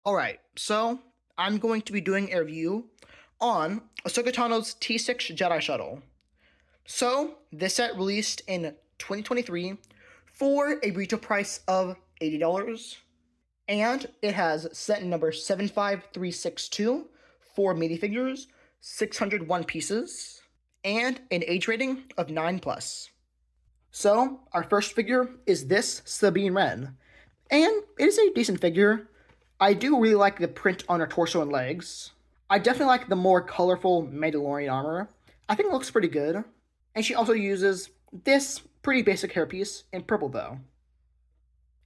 Alright, so I'm going to be doing a review on Ahsoka Tano's T-6 Jedi Shuttle. So, this set released in 2023 for a retail price of $80, and it has set number 75362 for minifigures, 601 pieces, and an age rating of 9+. So, our first figure is this Sabine Wren, and it is a decent figure. I do really like the print on her torso and legs. I definitely like the more colorful Mandalorian armor. I think it looks pretty good. And she also uses this pretty basic hairpiece in purple though.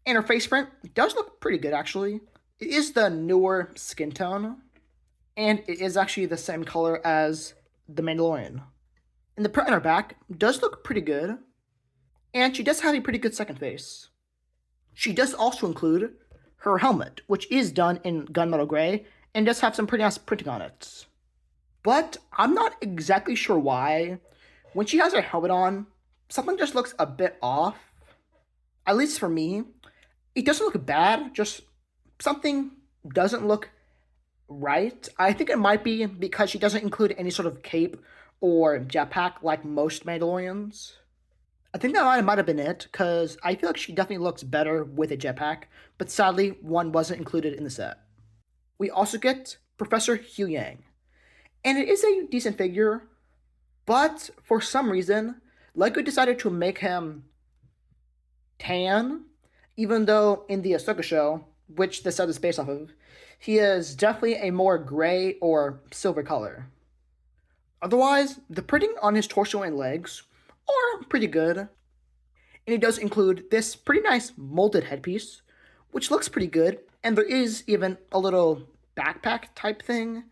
And her face print does look pretty good actually. It is the newer skin tone, and it is actually the same color as the Mandalorian. And the print on her back does look pretty good, and she does have a pretty good second face. She does also include her helmet, which is done in gunmetal gray and does have some pretty nice printing on it. But I'm not exactly sure why. When she has her helmet on, something just looks a bit off. At least for me. It doesn't look bad, just something doesn't look right. I think it might be because she doesn't include any sort of cape or jetpack like most Mandalorians. I think that might have been it, because I feel like she definitely looks better with a jetpack, but sadly, one wasn't included in the set. We also get Professor Hugh Yang, and it is a decent figure, but for some reason, Lego decided to make him tan, even though in the Ahsoka show, which the set is based off of, he is definitely a more gray or silver color. Otherwise, the printing on his torso and legs are pretty good. And it does include this pretty nice molded headpiece, which looks pretty good, and there is even a little backpack type thing,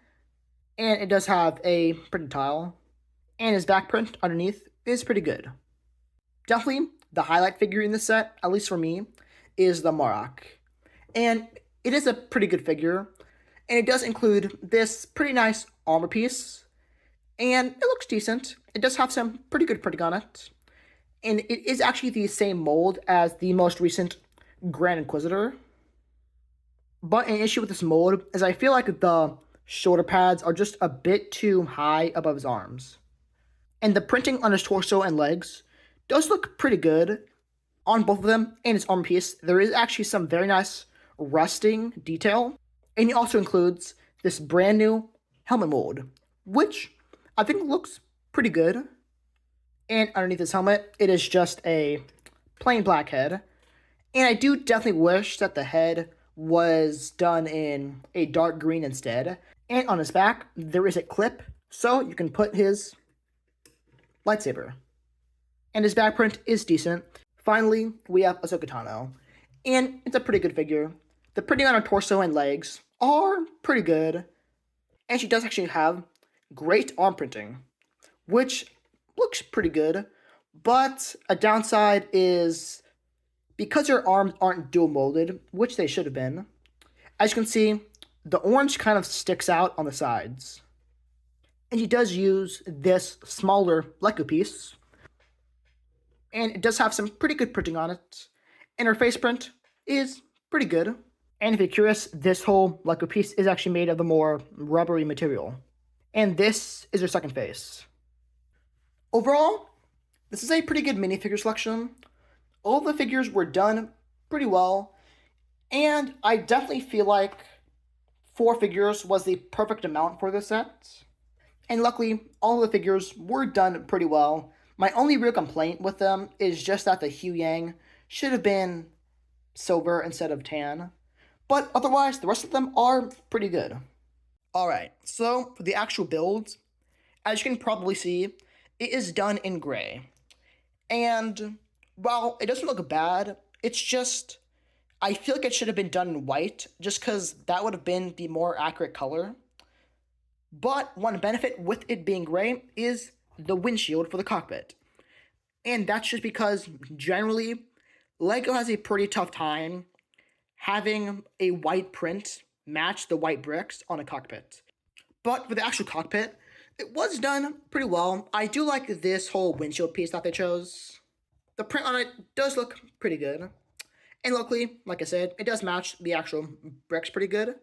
and it does have a printed tile, and his back print underneath is pretty good. Definitely the highlight figure in this set, at least for me, is the Marok. And it is a pretty good figure, and it does include this pretty nice armor piece, and it looks decent. It does have some pretty good printing on it, and it is actually the same mold as the most recent Grand Inquisitor. But an issue with this mold is I feel like the shoulder pads are just a bit too high above his arms. And the printing on his torso and legs does look pretty good on both of them, and his armor piece. There is actually some very nice rusting detail, and it also includes this brand new helmet mold, which I think looks pretty good. And underneath his helmet, it is just a plain black head. And I do definitely wish that the head was done in a dark green instead. And on his back, there is a clip, so you can put his lightsaber. And his back print is decent. Finally, we have Ahsoka Tano, and it's a pretty good figure. The printing on her torso and legs are pretty good, and she does actually have great arm printing, which looks pretty good, but a downside is because her arms aren't dual molded, which they should have been. As you can see, the orange kind of sticks out on the sides. And she does use this smaller Lego piece, and it does have some pretty good printing on it, and her face print is pretty good. And if you're curious, this whole Lego piece is actually made of the more rubbery material. And this is her second face. Overall, this is a pretty good minifigure selection. All the figures were done pretty well, and I definitely feel like 4 figures was the perfect amount for this set. And luckily, all of the figures were done pretty well. My only real complaint with them is just that the Hugh Yang should have been silver instead of tan. But otherwise, the rest of them are pretty good. Alright, so for the actual builds, as you can probably see, it is done in gray. And while it doesn't look bad, it's just, I feel like it should have been done in white, just because that would have been the more accurate color. But one benefit with it being gray is the windshield for the cockpit. And that's just because, generally, LEGO has a pretty tough time having a white print match the white bricks on a cockpit. But for the actual cockpit, it was done pretty well. I do like this whole windshield piece that they chose. The print on it does look pretty good. And luckily, like I said, it does match the actual bricks pretty good.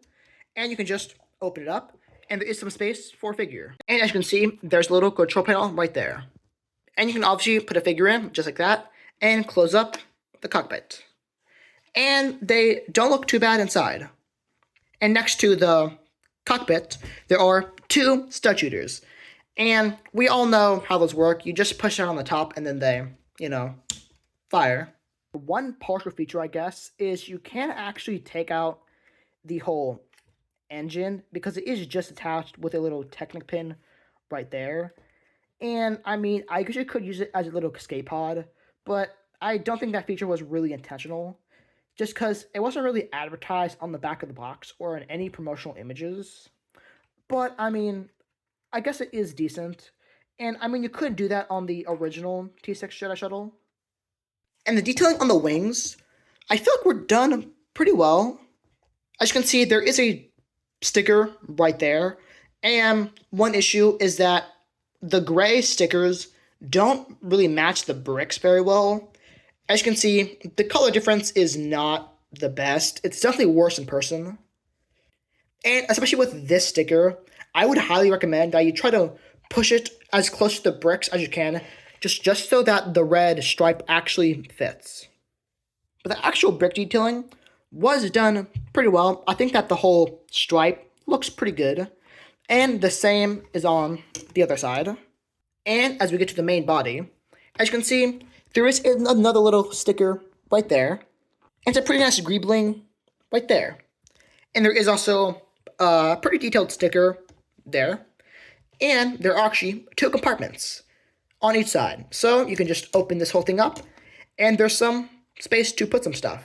and you can just open it up, and there is some space for a figure. And as you can see, there's a little control panel right there. And you can obviously put a figure in, just like that, and close up the cockpit. And they don't look too bad inside. And next to the cockpit, there are two stud shooters. And we all know how those work. You just push it on the top and then they, fire. One partial feature, I guess, is you can actually take out the whole engine because it is just attached with a little Technic pin right there. And I mean, I guess you could use it as a little escape pod, but I don't think that feature was really intentional. Just because it wasn't really advertised on the back of the box or in any promotional images. But I mean, I guess it is decent. And I mean, you could do that on the original T-6 Jedi Shuttle. And the detailing on the wings, I feel like we're done pretty well. As you can see, there is a sticker right there. And one issue is that the gray stickers don't really match the bricks very well. As you can see, the color difference is not the best. It's definitely worse in person. And especially with this sticker, I would highly recommend that you try to push it as close to the bricks as you can, just so that the red stripe actually fits. But the actual brick detailing was done pretty well. I think that the whole stripe looks pretty good. And the same is on the other side. And as we get to the main body, as you can see, there is another little sticker right there. It's a pretty nice greebling right there. And there is also a pretty detailed sticker there. And there are actually two compartments on each side. So you can just open this whole thing up, and there's some space to put some stuff,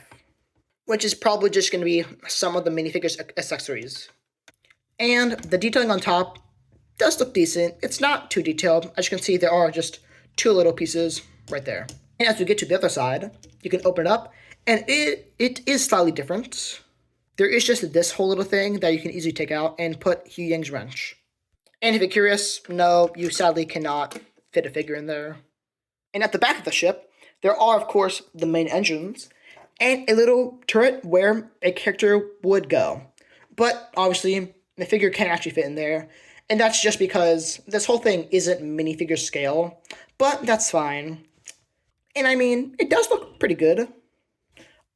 which is probably just going to be some of the minifigures accessories. And the detailing on top does look decent. It's not too detailed. As you can see, there are just two little pieces right there. And as we get to the other side, you can open it up, and it is slightly different. There is just this whole little thing that you can easily take out and put Hu Yang's wrench. And if you're curious, no, you sadly cannot fit a figure in there. And at the back of the ship, there are, of course, the main engines and a little turret where a character would go. But obviously, the figure can't actually fit in there. And that's just because this whole thing isn't minifigure scale. But that's fine. And I mean, it does look pretty good.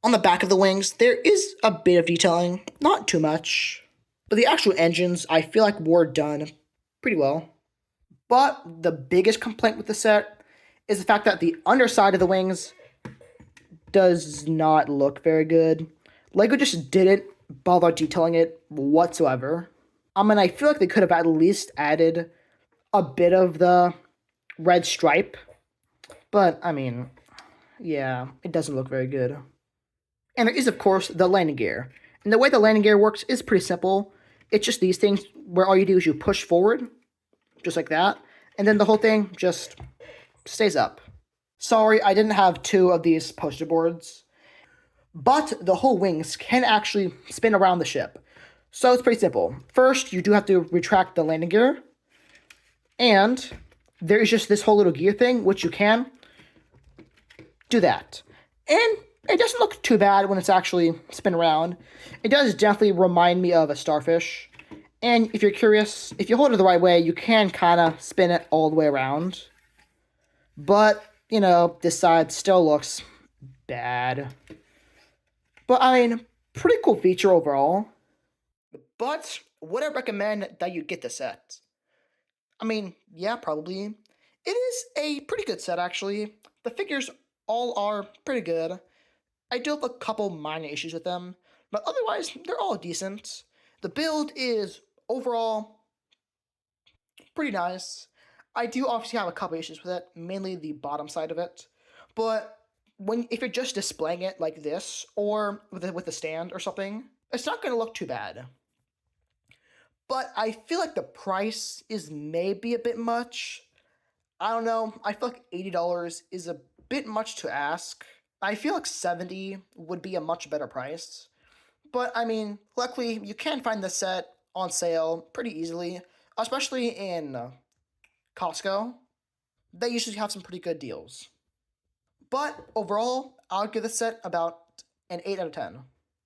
On the back of the wings, there is a bit of detailing, not too much. But the actual engines, I feel like were done pretty well. But the biggest complaint with the set is the fact that the underside of the wings does not look very good. LEGO just didn't bother detailing it whatsoever. I mean, I feel like they could have at least added a bit of the red stripe. But, I mean, yeah, it doesn't look very good. And there is, of course, the landing gear. And the way the landing gear works is pretty simple. It's just these things where all you do is you push forward, just like that, and then the whole thing just stays up. Sorry, I didn't have two of these poster boards, but the whole wings can actually spin around the ship. So it's pretty simple. First, you do have to retract the landing gear, and there is just this whole little gear thing, which you can do that. And it doesn't look too bad when it's actually spin around. It does definitely remind me of a starfish. And if you're curious, if you hold it the right way, you can kind of spin it all the way around. But, this side still looks bad. But, I mean, pretty cool feature overall. But would I recommend that you get the set? I mean, yeah, probably. It is a pretty good set, actually. The figures all are pretty good. I do have a couple minor issues with them, but otherwise, they're all decent. The build is overall pretty nice. I do obviously have a couple issues with it, mainly the bottom side of it. But if you're just displaying it like this, or with a stand or something, it's not going to look too bad. But I feel like the price is maybe a bit much. I don't know. I feel like $80 is a bit much to ask. I feel like $70 would be a much better price. But, I mean, luckily, you can find this set on sale pretty easily, especially in Costco. They usually have some pretty good deals. But, overall, I'll give this set about an 8 out of 10.